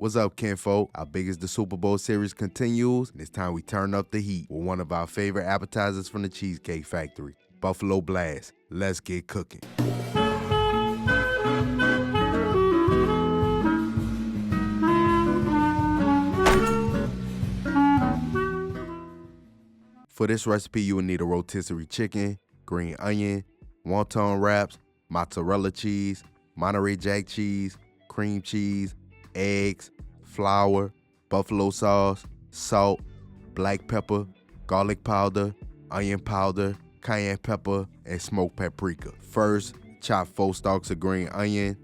What's up, kinfolk? How big is the Super Bowl series continues, and it's time we turn up the heat with one of our favorite appetizers from the Cheesecake Factory, Buffalo Blast. Let's get cooking. For this recipe, you will need a rotisserie chicken, green onion, wonton wraps, mozzarella cheese, Monterey Jack cheese, cream cheese, eggs, flour, buffalo sauce, salt, black pepper, garlic powder, onion powder, cayenne pepper, and smoked paprika. First, chop 4 stalks of green onion.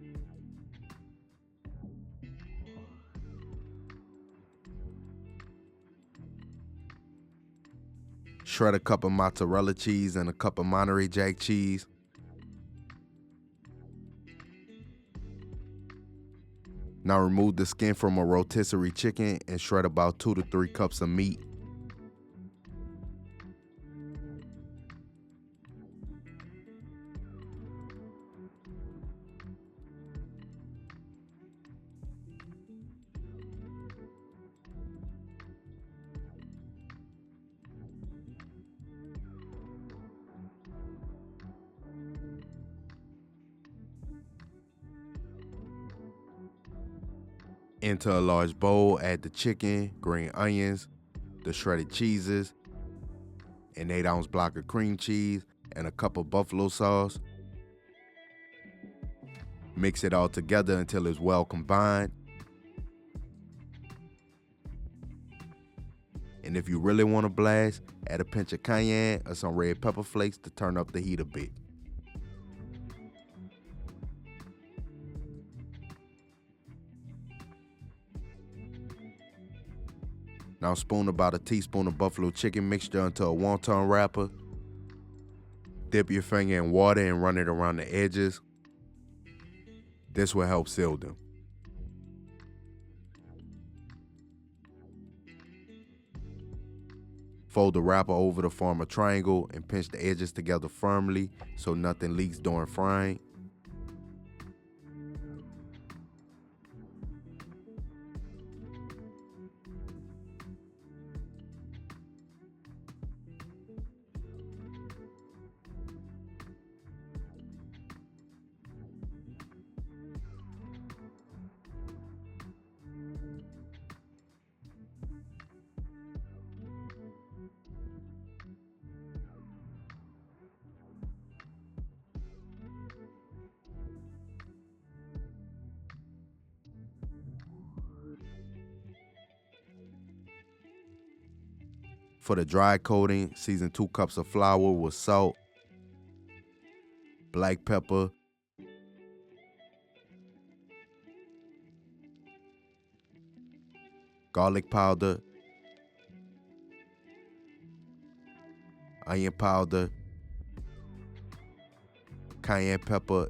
Shred a cup of mozzarella cheese and a cup of Monterey Jack cheese. Now remove the skin from a rotisserie chicken and shred about 2 to 3 cups of meat. Into a large bowl, add the chicken, green onions, the shredded cheeses, an 8-ounce block of cream cheese, and a cup of buffalo sauce. Mix it all together until it's well combined. And if you really want to blast, add a pinch of cayenne or some red pepper flakes to turn up the heat a bit. Now spoon about a teaspoon of buffalo chicken mixture into a wonton wrapper. Dip your finger in water and run it around the edges. This will help seal them. Fold the wrapper over to form a triangle and pinch the edges together firmly so nothing leaks during frying. For the dry coating, season 2 cups of flour with salt, black pepper, garlic powder, onion powder, cayenne pepper,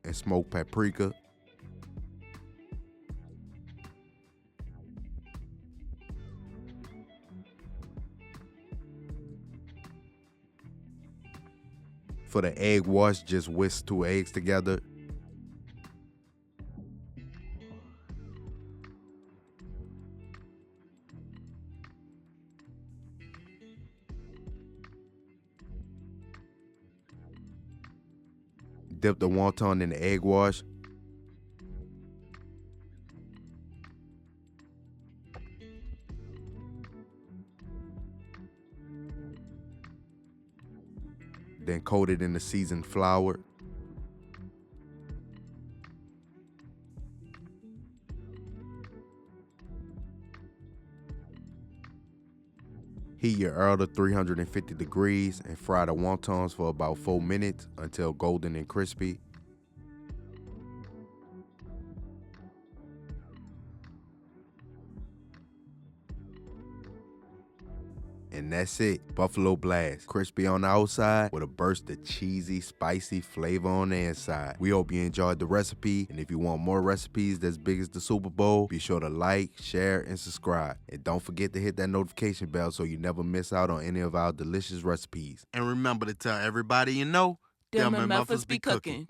and smoked paprika. For the egg wash, just whisk 2 eggs together. Dip the wonton in the egg wash. Then coat it in the seasoned flour. Heat your oil to 350 degrees and fry the wontons for about 4 minutes until golden and crispy. And that's it, Buffalo Blast. Crispy on the outside with a burst of cheesy, spicy flavor on the inside. We hope you enjoyed the recipe, and if you want more recipes that's big as the Super Bowl, be sure to like, share, and subscribe. And don't forget to hit that notification bell so you never miss out on any of our delicious recipes. And remember to tell everybody you know, them MFers be cooking.